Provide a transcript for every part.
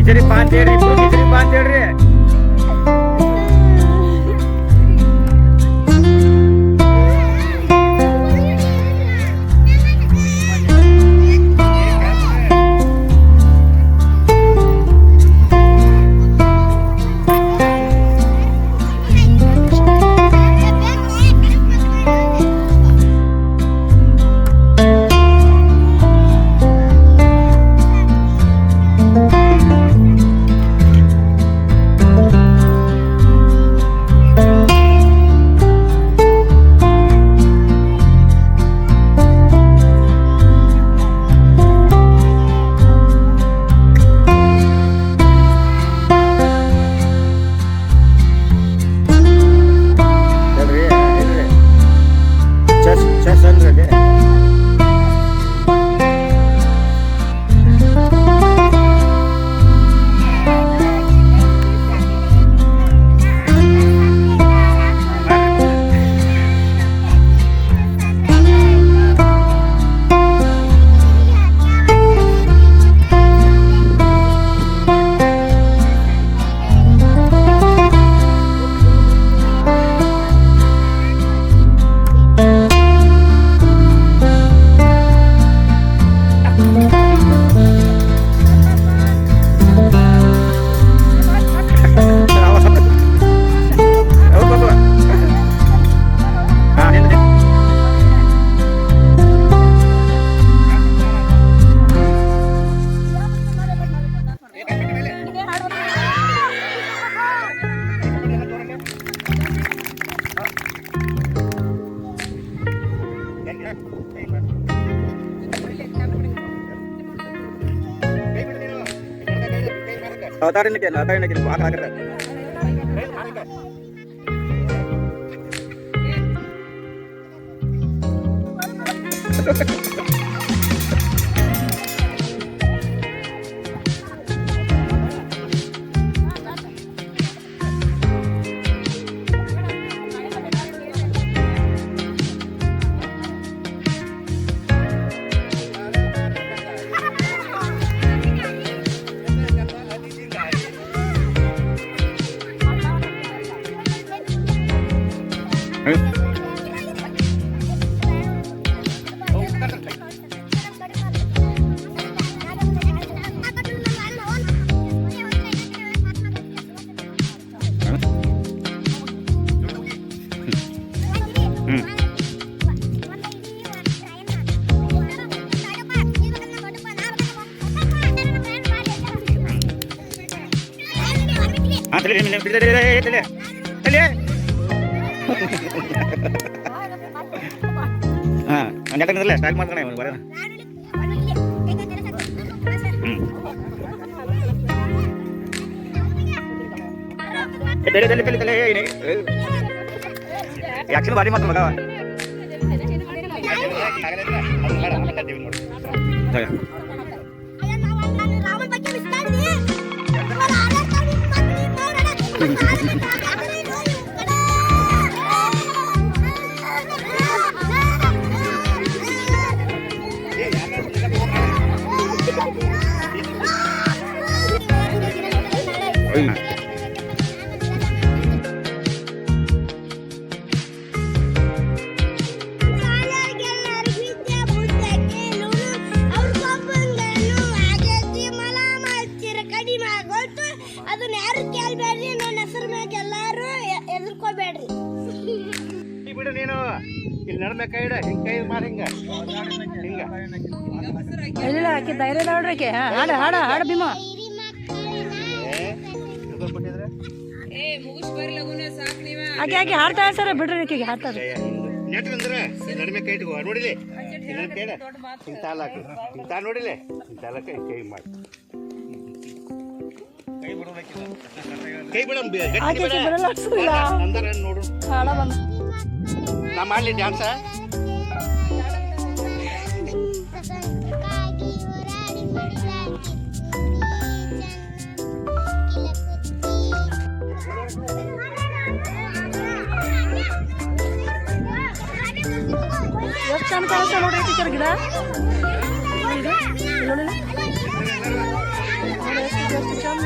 ಕಿಚಡಿ ಬಾ ಅಂತ ಹೇಳ್ರಿ, ಇಬ್ರು ಕಿಚಡಿ ಬಾ ಅಂತ ಹೇಳ್ರಿ. Tarik lagi, buat akhir. Style ಮಾಡ್ತಾನೆ ಅವನು ಬರೋಣ. ಆಕ್ಷನ್ ಬಾರಿ ಮಾಡ್ತಾನೆ ಮಗ. ಧೈರ್ಯ ನೋಡ್ರಿ ಹಾಡ ಹಾಡ ಹಾಡ ಭೀಮಾ ಆಕೆ ಆಕೆ ಹಾಡ್ತಾ ಸರ್ ಬಿಡ್ರಿ ಆಕೆಗೆ ಹಾಡ್ತಾರೆ ನಡಿಮೆ ಕೈ ಇಟ್ಕೋ ನೋಡಿಲಿ ನೋಡಿಲೆ ಕೈ ಮಾಡಿ ಕೈ ಬಿಡಲ್ಲ ನೋಡು ಹಾಡ ಬಂದ ನಾ ಮಾಡ್ಲಿ ಡ್ಯಾನ್ಸ ಎಷ್ಟು ಚಂದ ಕಾಣಿಸ್ತಾ ನೋಡ್ರಿ ಟೀಚರ್ ಗಿಡ ಎಷ್ಟು ಚಂದ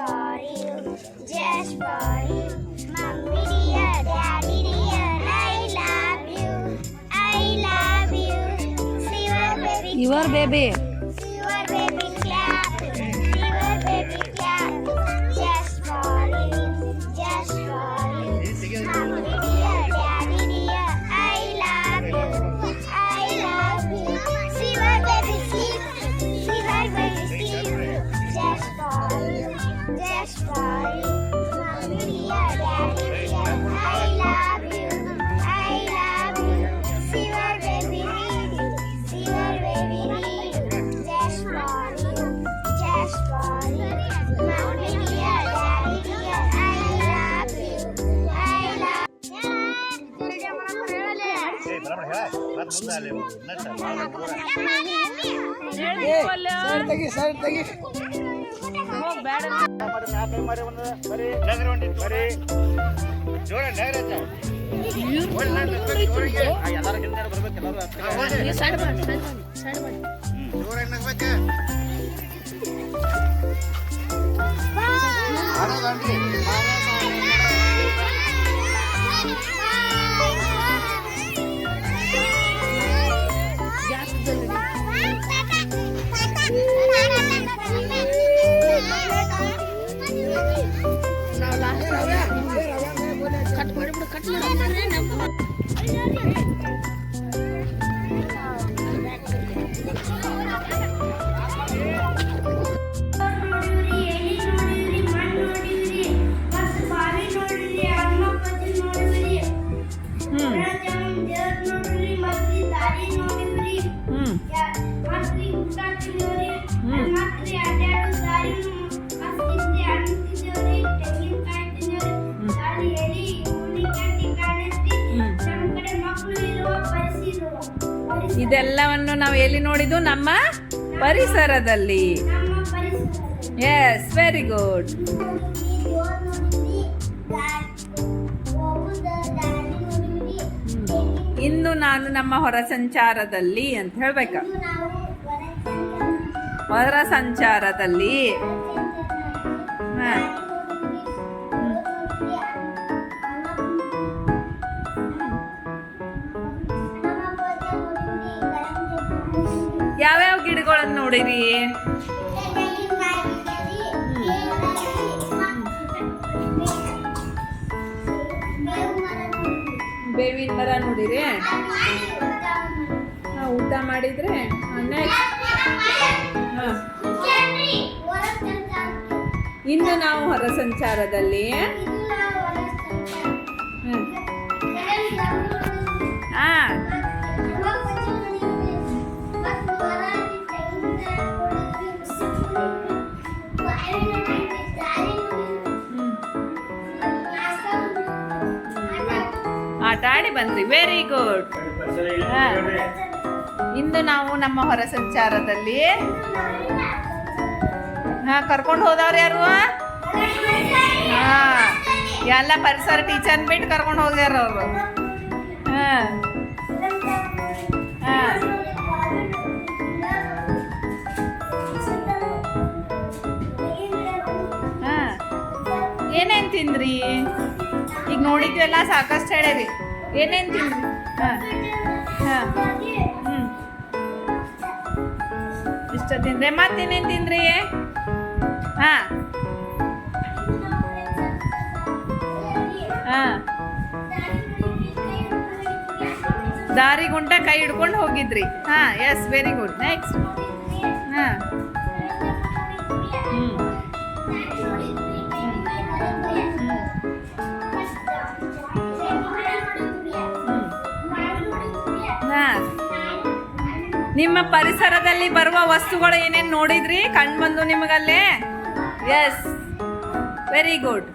for you, just for you. Mommy dear, daddy dear, I love you, I love you. See your baby, your baby see your baby clap, see your baby clap, just for you, just for you. Mommy dear, daddy dear, I love you, I love you. See your baby sleep, see your baby sleep, just for you, just for you. Mommy dear, daddy dear, I love you, I love you. See your baby reading, see your baby reading, just for you, just for you. Mommy dear, daddy dear, I love you, I love you. ಇದೆಲ್ಲವನ್ನು ನಾವು ಎಲ್ಲಿ ನೋಡಿದ್ದು? ನಮ್ಮ ಪರಿಸರದಲ್ಲಿ. S, very good. ಇಂದು ನಾನು ನಮ್ಮ ಹೊರ ಸಂಚಾರದಲ್ಲಿ ಅಂತ ಹೇಳ್ಬೇಕ. ಹೊರ ಸಂಚಾರದಲ್ಲಿ ಯಾವ್ಯಾವ ಗಿಡಗಳನ್ನು ನೋಡಿರಿ? ಬೇವಿನ ಮರ ನೋಡಿರಿ. ಊಟ ಮಾಡಿದ್ರೆ ಇನ್ನು ನಾವು ಹೊರ ಸಂಚಾರದಲ್ಲಿ ಆಟ ಆಡಿ ಬಂದ್ರಿ. Very good. ಇಂದು ನಾವು ನಮ್ಮ ಹೊರ ಸಂಚಾರದಲ್ಲಿ ಕರ್ಕೊಂಡು ಹೋದವ್ರು ಯಾರು? ಎಲ್ಲ ಪರಿಸರ ಟೀಚರ್ ಬಿಟ್ಟು ಕರ್ಕೊಂಡು ಹೋಗ್ಯಾರ ಅವರು. ಏನೇನ್ ತಿಂದ್ರಿ? ಈಗ ನೋಡಿದ್ವೆಲ್ಲ ಸಾಕಷ್ಟು ಹೇಳಿರಿ. ಏನೇನ್ ತಿಂದ್ರಿ? ಇಷ್ಟ ತಿಂದ್ರೆ ಮತ್ತೇನೇನ್ ತಿಂದ್ರಿ? ದಾರಿಗುಂಟ ಕೈ ಹಿಡ್ಕೊಂಡು ಹೋಗಿದ್ರಿ. S, very good. ನೆಕ್ಸ್ಟ್ ನಿಮ್ಮ ಪರಿಸರದಲ್ಲಿ ಬರುವ ವಸ್ತುಗಳು ಏನೇನು ನೋಡಿದ್ರಿ? ಕಂಡು ಬಂದು ನಿಮಗಲ್ಲೇ? S, very good.